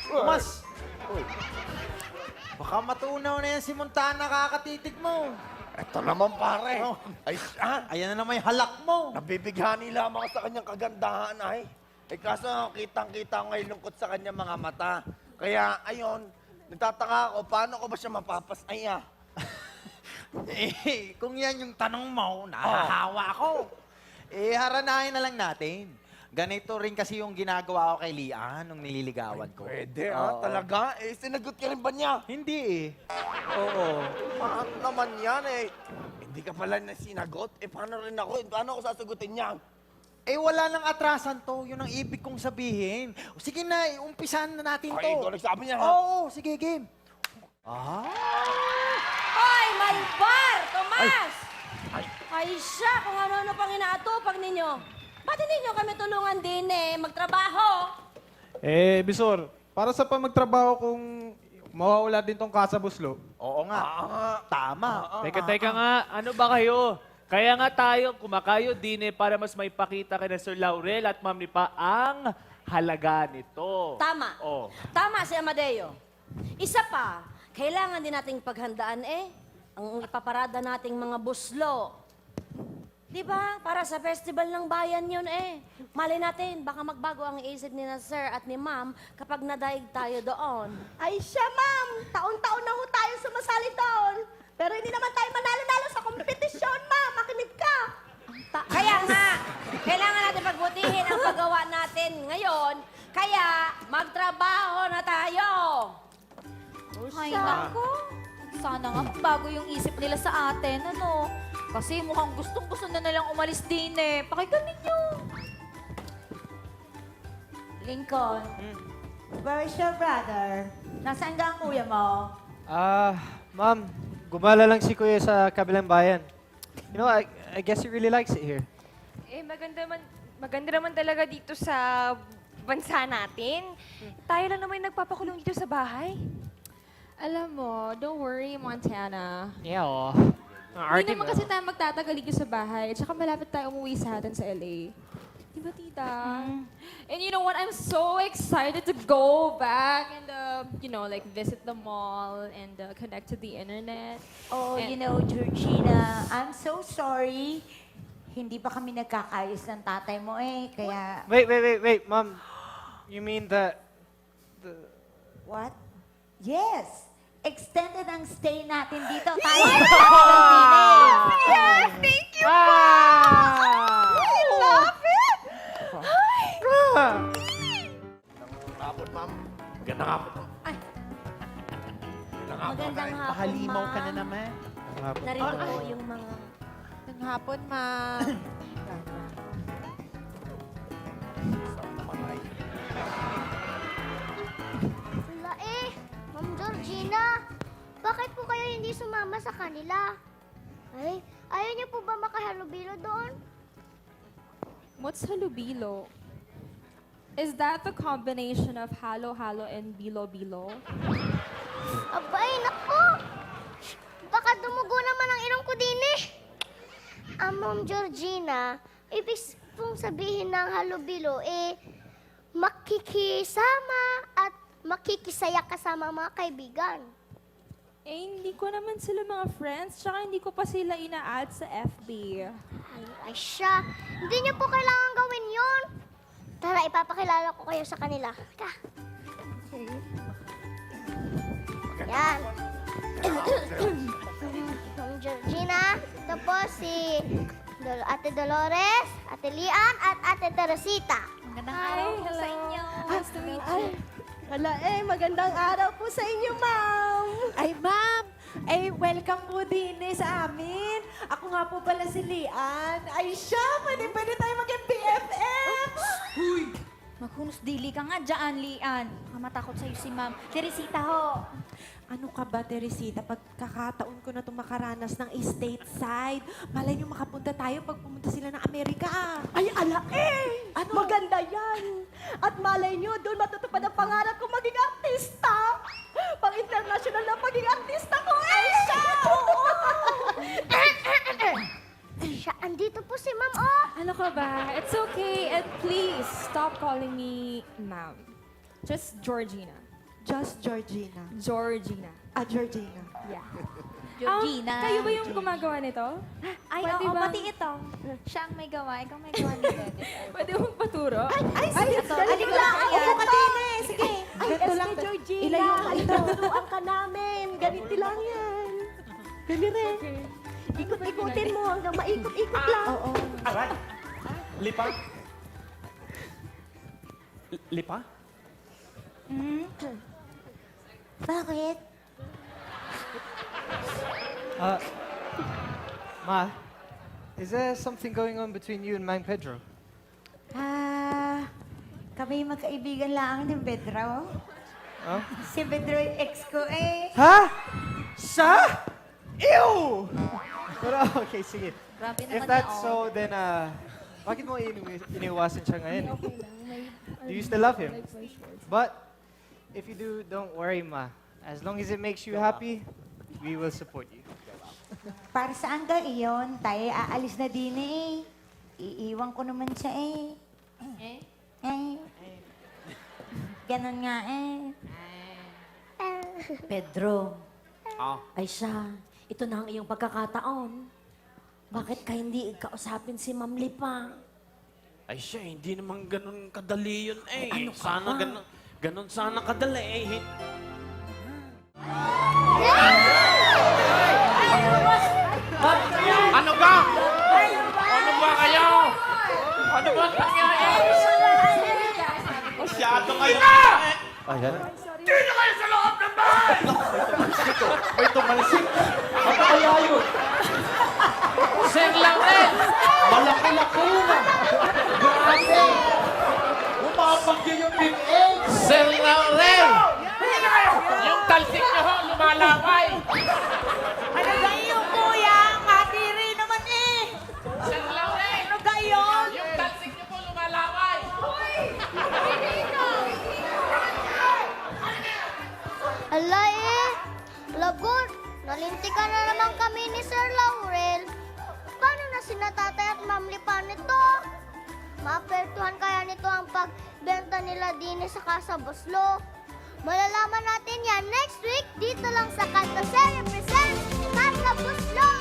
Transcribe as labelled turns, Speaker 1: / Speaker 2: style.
Speaker 1: Tomas! Uy. Baka matunaw na yan si Montana kakatitig mo.
Speaker 2: Eto naman pare.
Speaker 1: Oh.
Speaker 2: Ay siya.
Speaker 1: Ayan na naman yung halak mo.
Speaker 2: Nabibighani lamang ako sa kanyang kagandahan ay. Kaso kitang-kita ko ngayon lungkot sa kanyang mga mata. Kaya ayon, nagtataka ako, paano ko ba siya mapapasaya?
Speaker 1: Kung yan yung tanong mo, nahahawa ako. Haranahin na lang natin. Ganito rin kasi yung ginagawa ko kay Lian nung nililigawan ko.
Speaker 2: Pwede
Speaker 1: Oo.
Speaker 2: talaga? Sinagot ka rin ba niya?
Speaker 1: Hindi Oo.
Speaker 2: Paano naman yan Hindi ka pala na sinagot? Paano rin ako? Paano ako sasagutin niyan?
Speaker 1: Wala nang atrasan to. Yun ang ibig kong sabihin. Sige na, umpisahan na natin to.
Speaker 2: Ay, ikaw nagsabi niya ha?
Speaker 1: Oo, sige, game.
Speaker 3: Hoy, Malbar! Tomas!
Speaker 2: Ay.
Speaker 3: Ay siya, kung ano-ano pang inaatupag ninyo. Ba't hindi nyo kami tulungan din magtrabaho?
Speaker 4: Bisor, para sa magtrabaho kung mawawala din tong kasabuslo.
Speaker 1: Oo nga. Tama.
Speaker 5: Teka nga, ano ba kayo? Kaya nga tayo kumakayod din para mas may pakita kay na Sir Laurel at Ma'am Nipa ang halaga nito.
Speaker 3: Tama.
Speaker 5: Oh.
Speaker 3: Tama si Amadeo. Isa pa, kailangan din nating paghandaan ang ipaparada nating mga buslo. Di ba? Para sa festival ng bayan yun Malay natin, baka magbago ang isip ni na Sir at ni Ma'am kapag nadaig tayo doon.
Speaker 6: Ay siya, ma'am. Taon-taon na ho tayo sumasali doon. Pero hindi naman tayo manalo-nalo sa kompetisyon, ma'am. Makinig ka.
Speaker 3: Kaya nga, kailangan natin pagbutihin ang paggawa natin ngayon. Kaya, magtrabaho na tayo.
Speaker 7: Ay, naku. Sana nga bago yung isip nila sa atin, ano? Kasi mukhang gustong-gusto na nilang umalis din Pakinggan ninyo.
Speaker 6: Lincoln, where is your brother? Nasaan ka ang kuya mo?
Speaker 8: Ma'am, gumala lang si Kuya sa kabilang bayan. You know, I guess he really likes it here.
Speaker 9: Maganda naman talaga dito sa bansa natin. Tayo lang naman yung nagpapakulong dito sa bahay.
Speaker 10: Alam mo, don't worry, Montana.
Speaker 8: Yeah,
Speaker 10: Hindi naman kasi tayo magtatagal dito sa bahay. At saka malapit tayo umuwi sa atin sa LA. Di ba, tita? And you know what? I'm so excited to go back and, like visit the mall and connect to the internet.
Speaker 6: Oh,
Speaker 10: And-
Speaker 6: you know, Georgina, I'm so sorry. Hindi pa kami nagkakayos ng tatay mo kaya...
Speaker 8: Wait, Ma'am. You mean that...
Speaker 6: What? Yes! Extended ang stay natin dito. Tayo
Speaker 9: Yes! Thank you! I love it!
Speaker 2: Magandang hapon, ma'am. Magandang hapon.
Speaker 3: Ay.
Speaker 2: Magandang hapon.
Speaker 3: Magandang hapon,
Speaker 1: Pahalimaw ka na
Speaker 3: Ma'am.
Speaker 1: naman.
Speaker 3: Narito po yung mga...
Speaker 10: Magandang hapon, ma'am.
Speaker 2: Saan naman ay?
Speaker 11: Wala Ma'am Georgina, bakit po kayo hindi sumama sa kanila? Ay, ayaw niyo po ba makahalubilo doon?
Speaker 10: What's halubilo? Is that the combination of halo-halo and bilo-bilo?
Speaker 11: Abay, naku! Baka dumugo naman ang ilong ko din Ma'am Georgina, ibig pong sabihin ng halubilo makikisama at makikisaya kasama mga kaibigan.
Speaker 10: Hindi ko naman sila mga friends, tsaka hindi ko pa sila ina-add sa FB.
Speaker 11: Ay siya, hindi niyo po kailangan gawin yon. Tara, ipapakilala ko kayo sa kanila. Ka. Yan. Ma'am Georgina, ito po si Ate Dolores, Ate Lian, at Ate Teresita.
Speaker 7: Magandang araw po sa inyo. Nice to meet you.
Speaker 6: Wala magandang araw po sa inyo, ma'am.
Speaker 12: Ay, ma'am! Welcome po din sa amin. Ako nga po pala si Lian. Ay, siya! Pwede tayo maging BFF!
Speaker 7: Huy! Maghunos dili ka nga dyan, Lian. Baka matakot sa'yo si Ma'am Teresita ho.
Speaker 12: Ano ka ba, Teresita? Pagkakataon ko na itong makaranas ng stateside. Malay niyo makapunta tayo pag pumunta sila ng Amerika.
Speaker 6: Ay, ala
Speaker 12: Ano?
Speaker 6: Maganda yan! At malay nyo, doon matutupad ang pangarap ko maging artista! Pang-international na maging artista ko siya!
Speaker 11: Siya, andito po si Ma'am,
Speaker 10: Ano ka ba? It's okay. And please, stop calling me ma'am. Just Georgina.
Speaker 12: just Georgina.
Speaker 10: Georgina.
Speaker 12: Georgina.
Speaker 10: Yeah.
Speaker 7: Georgina.
Speaker 10: Kayo ba yung gumagawa nito?
Speaker 7: Ay,
Speaker 10: Pwede
Speaker 7: oo,
Speaker 10: bang-
Speaker 7: pati ito. Siya ang may gawa. Ikaw may gawa nito.
Speaker 10: Pwede mong paturo?
Speaker 12: Ay, sige.
Speaker 7: ito.
Speaker 12: Ganito
Speaker 7: Halika
Speaker 12: lang.
Speaker 7: lang,
Speaker 12: Upo ka din eh. Sige.
Speaker 6: Ay,
Speaker 12: Ganito
Speaker 6: SK
Speaker 12: lang.
Speaker 6: Georgina,
Speaker 12: Ilayo ka ito.
Speaker 6: turuan ka namin. Ganito lang yan. Ganito rin. Ikot-ikutin mo hanggang maikot-ikot lang.
Speaker 12: Oo.
Speaker 1: Aray! Lipa? Lipa?
Speaker 11: Bakit?
Speaker 8: Ma, is there something going on between you and Mang Pedro?
Speaker 12: Kami magkaibigan lang ni Pedro.
Speaker 8: Huh?
Speaker 12: Si Pedro yung ex ko eh.
Speaker 8: Ha? Siya? Ew! Pero okay, sige.
Speaker 7: Grabe
Speaker 8: If
Speaker 7: naman
Speaker 8: that's
Speaker 7: niya,
Speaker 8: so, then bakit mo iniwasan siya ngayon? Do you still love him? But, if you do, don't worry, Ma. As long as it makes you happy, we will support you.
Speaker 12: Para saan ka iyon? Tayo aalis na din eh. Iiwan ko naman siya eh. Ganon nga eh.
Speaker 3: Pedro, ay siya, ito na ang iyong pagkakataon. Bakit ka hindi kausapin si Ma'am Lipa?
Speaker 13: Ay siya, hindi naman ganun kadali yun eh.
Speaker 3: Ay, ano ka
Speaker 13: sana
Speaker 3: ba?
Speaker 13: ganun sana kadali eh. Ano ba? Ano ba kayo? Ano ba nangyayari? Masyado kayo.
Speaker 8: Ayan.
Speaker 13: Dito kayo sa loob ng bahay!
Speaker 1: May tumalsik! Ano kaya yun?
Speaker 13: Sir Laurel!
Speaker 1: Malaki-laki na! Grabe! Umapagyo yung big egg!
Speaker 13: Sir Laurel! Yung talsik niyo ho, lumalaway!
Speaker 12: Ano kayo, kuya? Matiri naman eh.
Speaker 13: Sir Laurel!
Speaker 12: Ano kayo?
Speaker 13: Yung talsik niyo po lumalaway!
Speaker 11: Ala eh. Lagot. Nalintikan na naman kami ni Sir Laurel. Paano na sina tatay at Ma'am Lipa nito? Maapektuhan kaya nito ang pagbenta nila din sa Casa Buslo? Malalaman natin yan next week dito lang sa Kanta Serie Presents Casa Buslo!